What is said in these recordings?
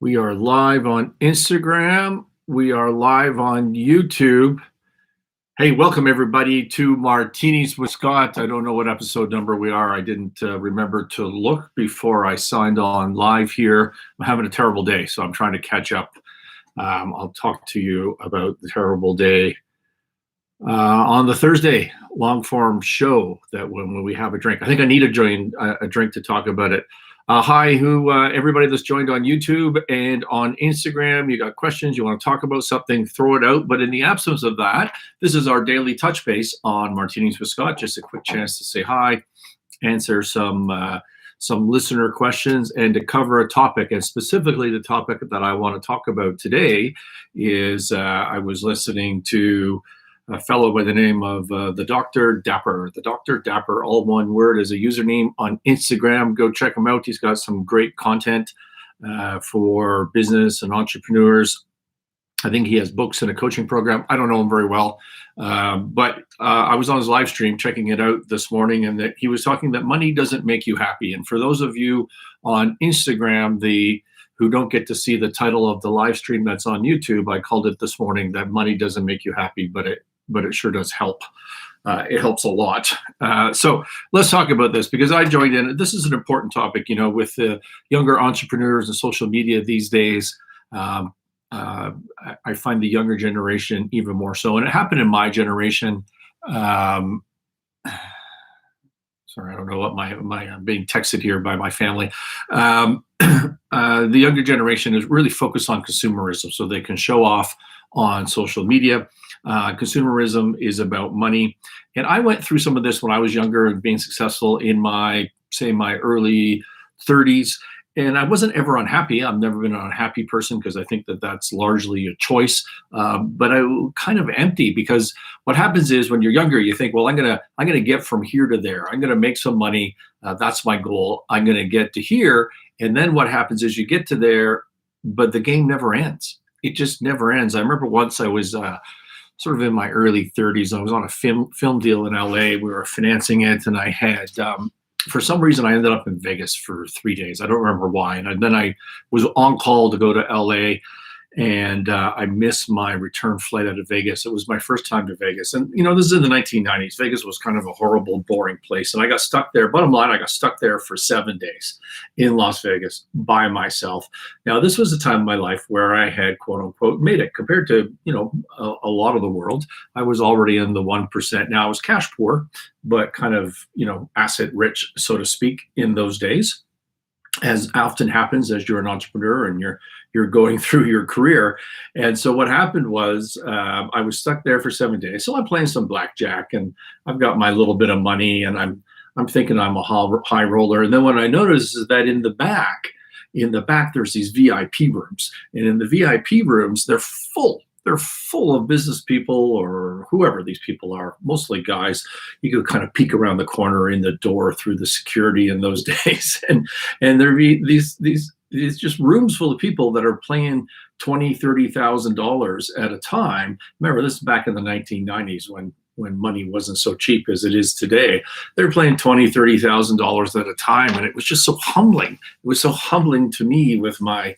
We are live on Instagram. We are live on YouTube. Hey, welcome everybody to Martinis with Scott. I don't know what episode number we are. I didn't remember to look before I signed on live here. I'm having a terrible day, so I'm trying to catch up. I'll talk to you about the terrible day on the Thursday long form show that when we have a drink. I think I need a drink to talk about it. Hi, everybody that's joined on YouTube and on Instagram. You got questions, you want to talk about something, throw it out. But in the absence of that, this is our daily touch base on Martinis with Scott. Just a quick chance to say hi, answer some listener questions, and to cover a topic. And specifically, the topic that I want to talk about today is I was listening to a fellow by the name of the Dr. Dapper. The Dr. Dapper, all one word, is a username on Instagram. Go check him out. He's got some great content for business and entrepreneurs. I think he has books and a coaching program. I don't know him very well, but I was on his live stream checking it out this morning, and that he was talking that money doesn't make you happy. And for those of you on Instagram, who don't get to see the title of the live stream that's on YouTube, I called it this morning that money doesn't make you happy, but it sure does help. It helps a lot. So let's talk about this, because I joined in. This is an important topic, with the younger entrepreneurs and social media these days. I find the younger generation even more so, and it happened in my generation. Sorry, I don't know what I'm being texted here by my family. The younger generation is really focused on consumerism, so they can show off on social media. Consumerism is about money. And I went through some of this when I was younger and being successful in my early 30s. And I wasn't ever unhappy. I've never been an unhappy person, because I think that that's largely a choice. But I was kind of empty, because what happens is when you're younger, you think, well, I'm gonna get from here to there. I'm gonna make some money. That's my goal. I'm gonna get to here. And then what happens is you get to there, but the game never ends. It just never ends. I remember once I was sort of in my early 30s. I was on a film deal in LA. We were financing it, and I had, for some reason, I ended up in Vegas for 3 days. I don't remember why. And then I was on call to go to LA, and I missed my return flight out of Vegas. It was my first time to Vegas. And, this is in the 1990s. Vegas was kind of a horrible, boring place. And I got stuck there. Bottom line, I got stuck there for 7 days in Las Vegas by myself. Now, this was a time in my life where I had, quote unquote, made it compared to, a lot of the world. I was already in the 1%. Now, I was cash poor, but kind of, asset rich, so to speak, in those days, as often happens as you're an entrepreneur and you're going through your career. And so what happened was I was stuck there for 7 days. So I'm playing some blackjack, and I've got my little bit of money, and I'm thinking I'm a high roller. And then what I noticed is that in the back, there's these VIP rooms. And in the VIP rooms, they're full. They're full of business people, or whoever these people are, mostly guys. You could kind of peek around the corner in the door through the security in those days. And there'd be these just rooms full of people that are playing $20,000, $30,000 at a time. Remember, this is back in the 1990s when money wasn't so cheap as it is today. They're playing $20,000, $30,000 at a time. And it was just so humbling. It was so humbling to me with my,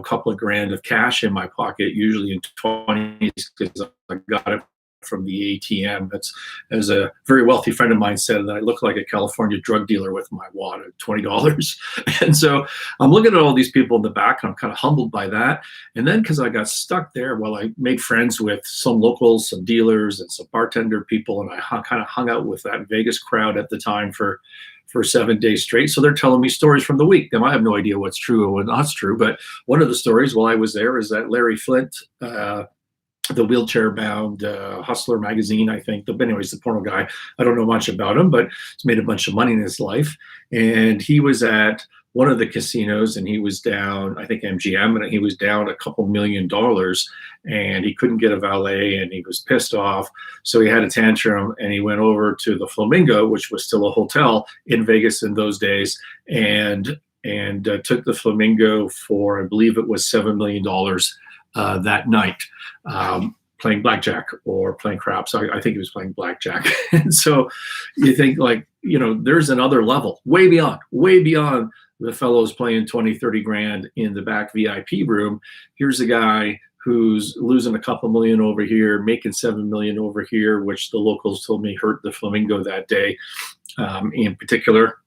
couple of grand of cash in my pocket, usually in 20s, because I got it from the ATM. That's, as a very wealthy friend of mine said, that I look like a California drug dealer with my wad of $20. And so I'm looking at all these people in the back, and I'm kind of humbled by that. And then, because I got stuck there, well, I made friends with some locals, some dealers, and some bartender people, and I kind of hung out with that Vegas crowd at the time for 7 days straight. So they're telling me stories from the week. Now, I have no idea what's true or what's not true, but one of the stories while I was there is that Larry Flint, the wheelchair-bound Hustler magazine, I think. But anyways, the porno guy, I don't know much about him, but he's made a bunch of money in his life. And he was at one of the casinos, and he was down, I think MGM, and he was down a couple $1 million, and he couldn't get a valet, and he was pissed off. So he had a tantrum, and he went over to the Flamingo, which was still a hotel in Vegas in those days, and took the Flamingo for, I believe it was $7 million that night, playing blackjack or playing craps. I think he was playing blackjack. And so you think, like, there's another level way beyond the fellows playing 20, 30 grand in the back VIP room. Here's a guy who's losing a couple million over here, making 7 million over here, which the locals told me hurt the Flamingo that day, in particular.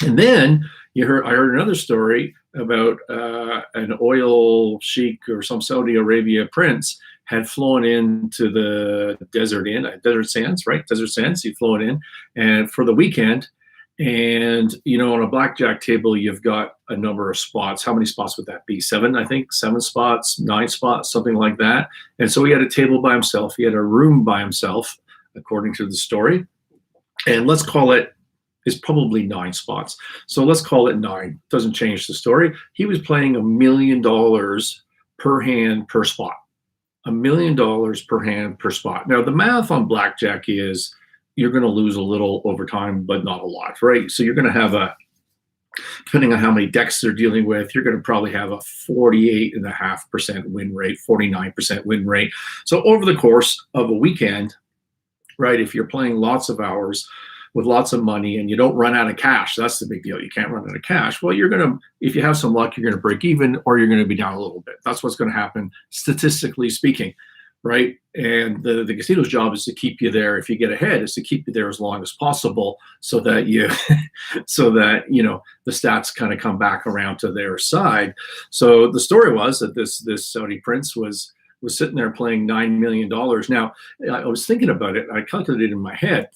And then I heard another story about an oil sheik or some Saudi Arabia prince had flown into the Desert Sands, right? Desert Sands. He'd flown in and for the weekend. And, on a blackjack table, you've got a number of spots. How many spots would that be? 7, I think, 7 spots, 9 spots, something like that. And so he had a table by himself. He had a room by himself, according to the story. And let's call it, is probably 9 spots. So let's call it 9. Doesn't change the story. He was playing $1 million per hand per spot. $1 million per hand per spot. Now, the math on blackjack is you're going to lose a little over time, but not a lot, right? So you're going to have depending on how many decks they're dealing with, you're going to probably have a 48.5% win rate, 49% win rate. So over the course of a weekend, right, if you're playing lots of hours with lots of money and you don't run out of cash, that's the big deal. You can't run out of cash. Well, if you have some luck, you're going to break even or you're going to be down a little bit. That's what's going to happen, statistically speaking. Right. And the casino's job is to keep you there. If you get ahead, is to keep you there as long as possible so that the stats kind of come back around to their side. So the story was that this Saudi prince was sitting there playing $9 million. Now, I was thinking about it. I calculated in my head,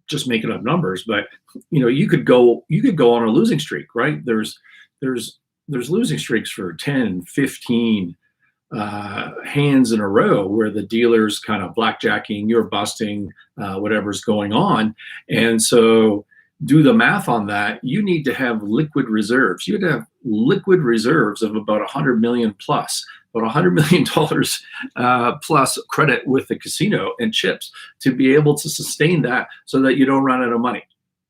just making up numbers, but you could go on a losing streak, right? There's losing streaks for 10, 15 hands in a row where the dealer's kind of blackjacking, you're busting, whatever's going on. And so do the math on that. You need to have liquid reserves. You'd have liquid reserves of about 100 million plus, about $100 million plus credit with the casino and chips to be able to sustain that so that you don't run out of money.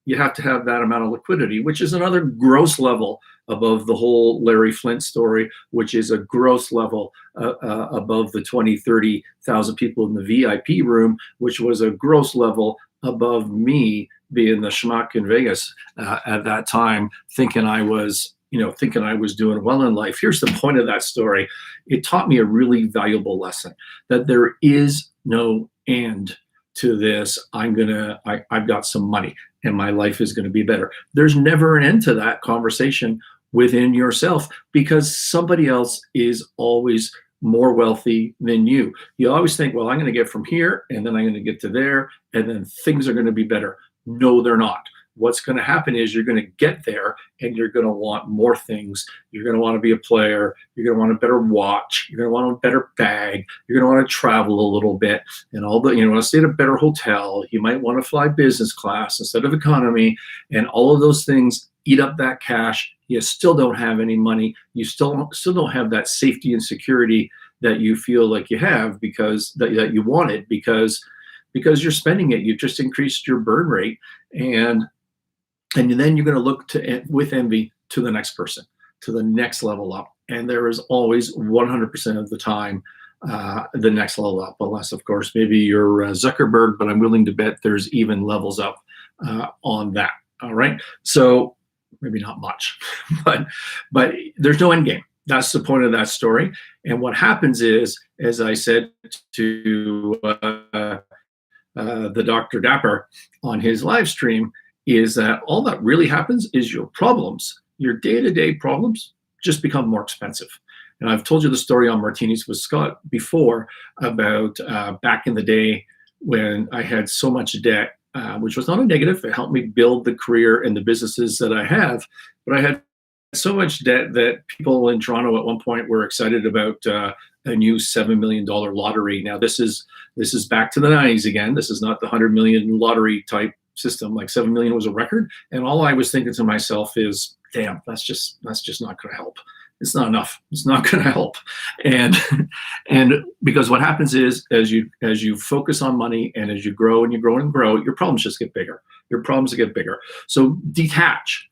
You have to have that amount of liquidity, which is another gross level above the whole Larry Flint story, which is a gross level above the 20, 30,000 people in the VIP room, which was a gross level above me being the schmuck in Vegas at that time, thinking I was doing well in life. Here's the point of that story. It taught me a really valuable lesson, that there is no end to this. I've got some money and my life is going to be better. There's never an end to that conversation within yourself because somebody else is always more wealthy than you. You always think, well, I'm going to get from here and then I'm going to get to there and then things are going to be better. No, they're not. What's going to happen is you're going to get there and you're going to want more things. You're going to want to be a player. You're going to want a better watch. You're going to want a better bag. You're going to want to travel a little bit and want to stay at a better hotel. You might want to fly business class instead of economy, and all of those things eat up that cash. You still don't have any money. You still don't have that safety and security that you feel like you have because that you wanted because you're spending it. You just increased your burn rate, and then you're going to look with envy to the next person, to the next level up. And there is always 100% of the time the next level up, unless, of course, maybe you're Zuckerberg, but I'm willing to bet there's even levels up on that. All right. So maybe not much, but there's no end game. That's the point of that story. And what happens is, as I said to the Dr. Dapper on his live stream, is that all that really happens is your day-to-day problems just become more expensive. And I've told you the story on Martinis with Scott before about back in the day when I had so much debt, which was not a negative. It helped me build the career and the businesses that I have. But I had so much debt that people in Toronto at one point were excited about a new $7 million lottery. Now, this is back to the 90s again. This is not the 100 million lottery type system. Like 7 million was a record. And all I was thinking to myself is, damn, that's just not going to help. It's not enough. It's not going to help. And because what happens is as you focus on money and as you grow and you grow and grow, your problems just get bigger. Your problems get bigger. So detach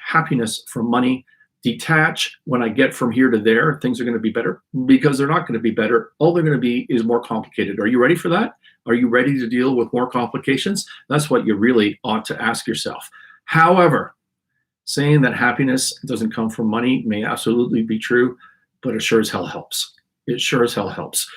happiness from money. Detach when I get from here to there, things are going to be better, because they're not going to be better. All they're going to be is more complicated. Are you ready for that? Are you ready to deal with more complications? That's what you really ought to ask yourself. However, saying that happiness doesn't come from money may absolutely be true, but it sure as hell helps. It sure as hell helps.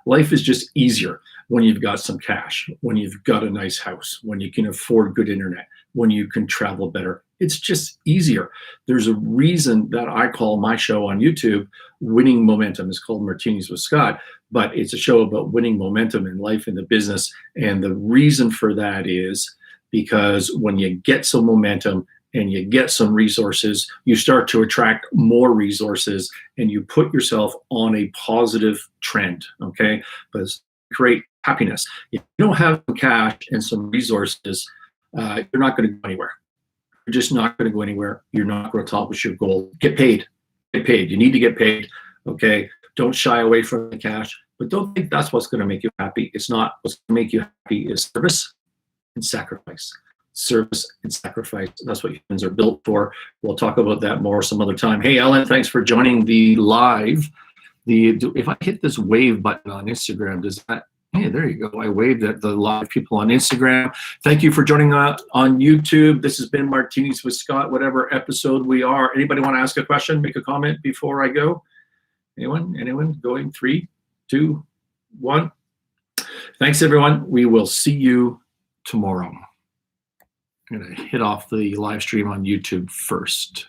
Life is just easier when you've got some cash, when you've got a nice house, when you can afford good internet, when you can travel better. It's just easier. There's a reason that I call my show on YouTube Winning Momentum. It's called Martinis with Scott, but it's a show about winning momentum in life and the business. And the reason for that is because when you get some momentum and you get some resources, you start to attract more resources and you put yourself on a positive trend, okay? But it's great happiness. If you don't have some cash and some resources, you're not going to go anywhere. You're just not going to go anywhere. You're not going to accomplish your goal. Get paid. Get paid. You need to get paid, okay? Don't shy away from the cash, but don't think that's what's going to make you happy. It's not. What's going to make you happy is service and sacrifice. Service and sacrifice. That's what humans are built for. We'll talk about that more some other time. Hey, Ellen, thanks for joining the live. If I hit this wave button on Instagram, does that? Hey, there you go. I waved at the live people on Instagram. Thank you for joining on YouTube. This has been Martinis with Scott, whatever episode we are. Anybody want to ask a question, make a comment before I go? Anyone? Going 3, 2, 1. Thanks, everyone. We will see you tomorrow. I'm going to hit off the live stream on YouTube first.